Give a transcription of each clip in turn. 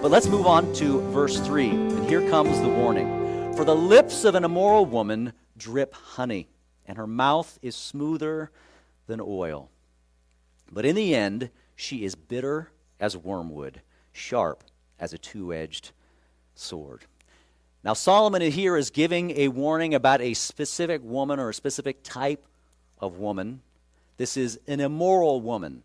But let's move on to verse 3, and here comes the warning. For the lips of an immoral woman drip honey, and her mouth is smoother than oil. But in the end, she is bitter as wormwood, sharp as a two-edged sword. Now, Solomon here is giving a warning about a specific woman or a specific type of woman. This is an immoral woman.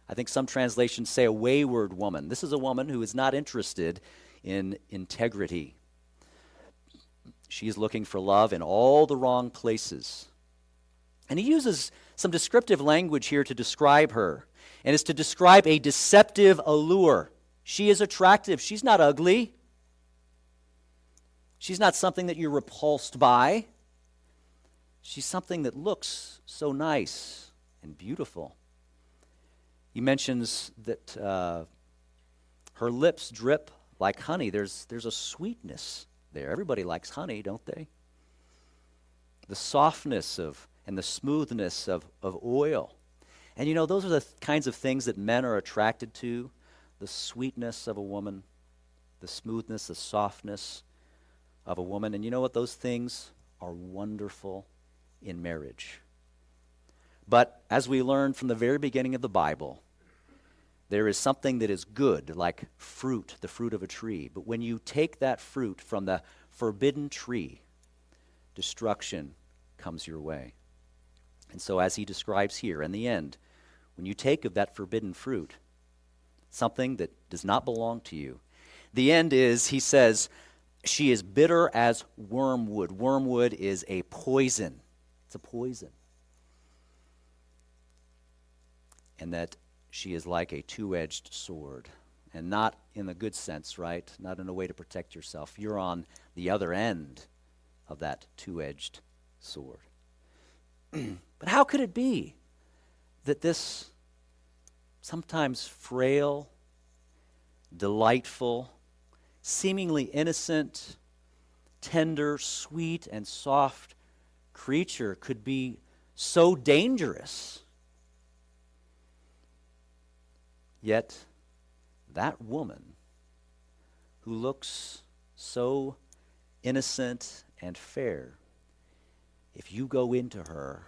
I think some translations say a wayward woman. This is a woman who is not interested in integrity. She is looking for love in all the wrong places. And he uses some descriptive language here to describe her, and is to describe a deceptive allure. She is attractive. She's not ugly. She's not something that you're repulsed by. She's something that looks so nice and beautiful. He mentions that her lips drip like honey. There's a sweetness there. Everybody likes honey, don't they? The softness and the smoothness of oil. And you know, those are the kinds of things that men are attracted to. The sweetness of a woman, the smoothness, the softness of a woman. And you know what? Those things are wonderful in marriage. But as we learned from the very beginning of the Bible, there is something that is good, like fruit, the fruit of a tree. But when you take that fruit from the forbidden tree, destruction comes your way. And so as he describes here, in the end, when you take of that forbidden fruit, something that does not belong to you, the end is, he says, she is bitter as wormwood. Wormwood is a poison. It's a poison. And that she is like a two-edged sword. And not in the good sense, right? Not in a way to protect yourself. You're on the other end of that two-edged sword. But how could it be that this sometimes frail, delightful, seemingly innocent, tender, sweet, and soft creature could be so dangerous? Yet, that woman who looks so innocent and fair, if you go into her,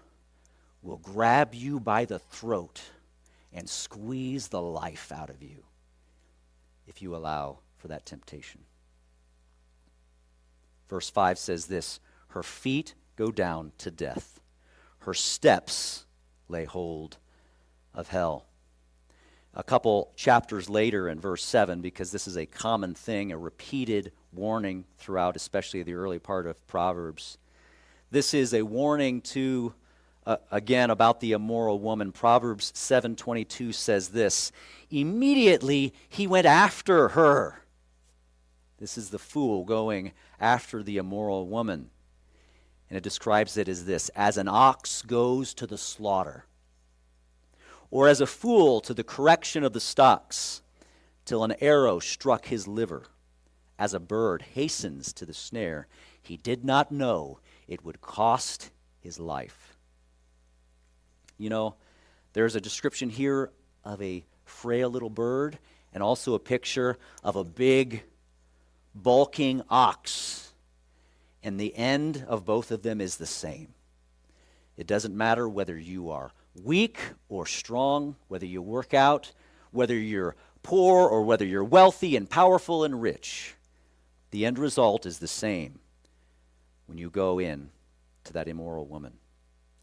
will grab you by the throat and squeeze the life out of you if you allow for that temptation. Verse 5 says this, her feet go down to death. Her steps lay hold of hell. A couple chapters later in verse 7, because this is a common thing, a repeated warning throughout, especially the early part of Proverbs. This is a warning to, again, about the immoral woman. Proverbs 7:22 says this, immediately he went after her. This is the fool going after the immoral woman. And it describes it as this, as an ox goes to the slaughter, or as a fool to the correction of the stocks, till an arrow struck his liver. As a bird hastens to the snare, he did not know it would cost his life. You know, there's a description here of a frail little bird, and also a picture of a big, bulking ox. And the end of both of them is the same. It doesn't matter whether you are weak or strong, whether you work out, whether you're poor or whether you're wealthy and powerful and rich. The end result is the same when you go in to that immoral woman.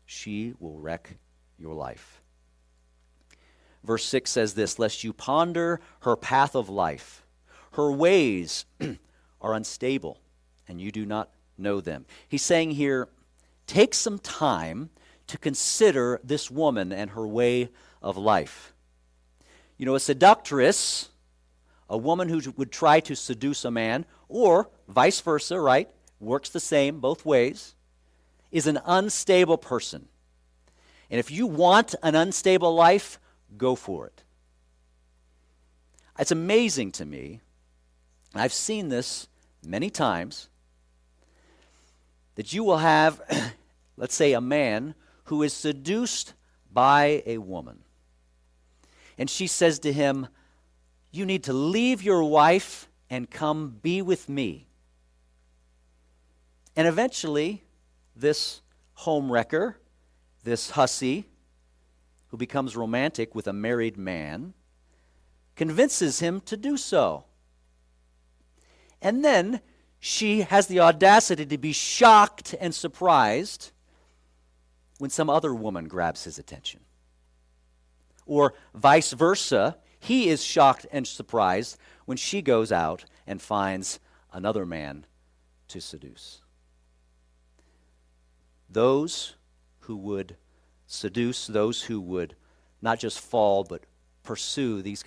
She will wreck your life. Verse 6 says this, lest you ponder her path of life. Her ways are unstable, and you do not know them. He's saying here, take some time to consider this woman and her way of life. You know, a seductress, a woman who would try to seduce a man, or vice versa, right? Works the same both ways, is an unstable person. And if you want an unstable life, go for it. It's amazing to me, and I've seen this many times, that you will have, let's say, a man who is seduced by a woman. And she says to him, you need to leave your wife and come be with me. And eventually, this homewrecker, this hussy, who becomes romantic with a married man, convinces him to do so. And then she has the audacity to be shocked and surprised when some other woman grabs his attention. Or vice versa, he is shocked and surprised when she goes out and finds another man to seduce. Those who would seduce, those who would not just fall but pursue these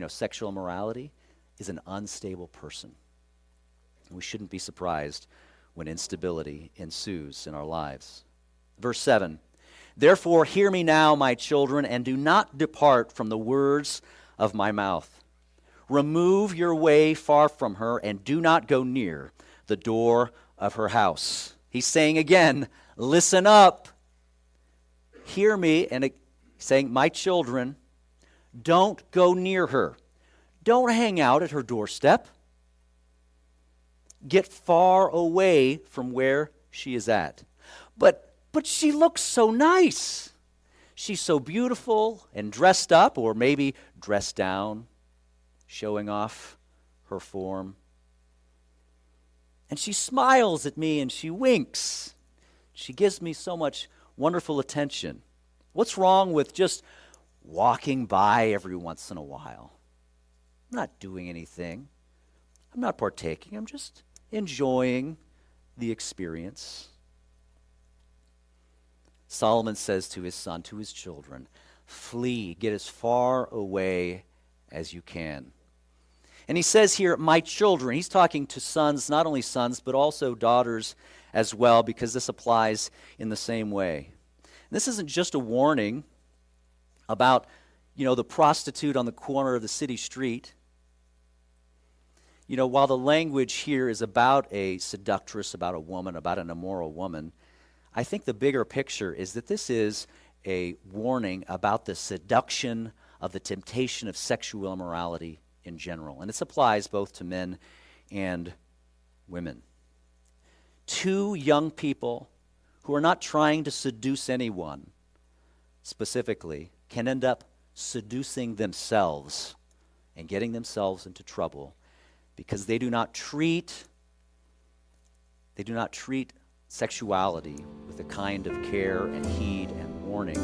sexual immorality is an unstable person. We shouldn't be surprised when instability ensues in our lives. Verse 7, therefore hear me now, my children, and do not depart from the words of my mouth. Remove your way far from her, and do not go near the door of her house. He's saying again, listen up. Hear me, and saying, my children, don't go near her. Don't hang out at her doorstep. Get far away from where she is at. But she looks so nice. She's so beautiful and dressed up, or maybe dressed down, showing off her form. And she smiles at me and she winks. She gives me so much wonderful attention. What's wrong with just walking by every once in a while? I'm not doing anything. I'm not partaking. I'm just enjoying the experience. Solomon says to his son, to his children, flee, get as far away as you can. And he says here, my children. He's talking to sons, not only sons, but also daughters as well, because this applies in the same way. And this isn't just a warning about, the prostitute on the corner of the city street. While the language here is about a seductress, about a woman, about an immoral woman, I think the bigger picture is that this is a warning about the seduction of the temptation of sexual immorality in general. And this applies both to men and women. Two young people who are not trying to seduce anyone specifically can end up seducing themselves and getting themselves into trouble because they do not treat sexuality with the kind of care and heed and warning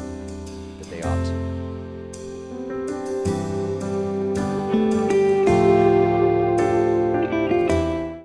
that they ought to.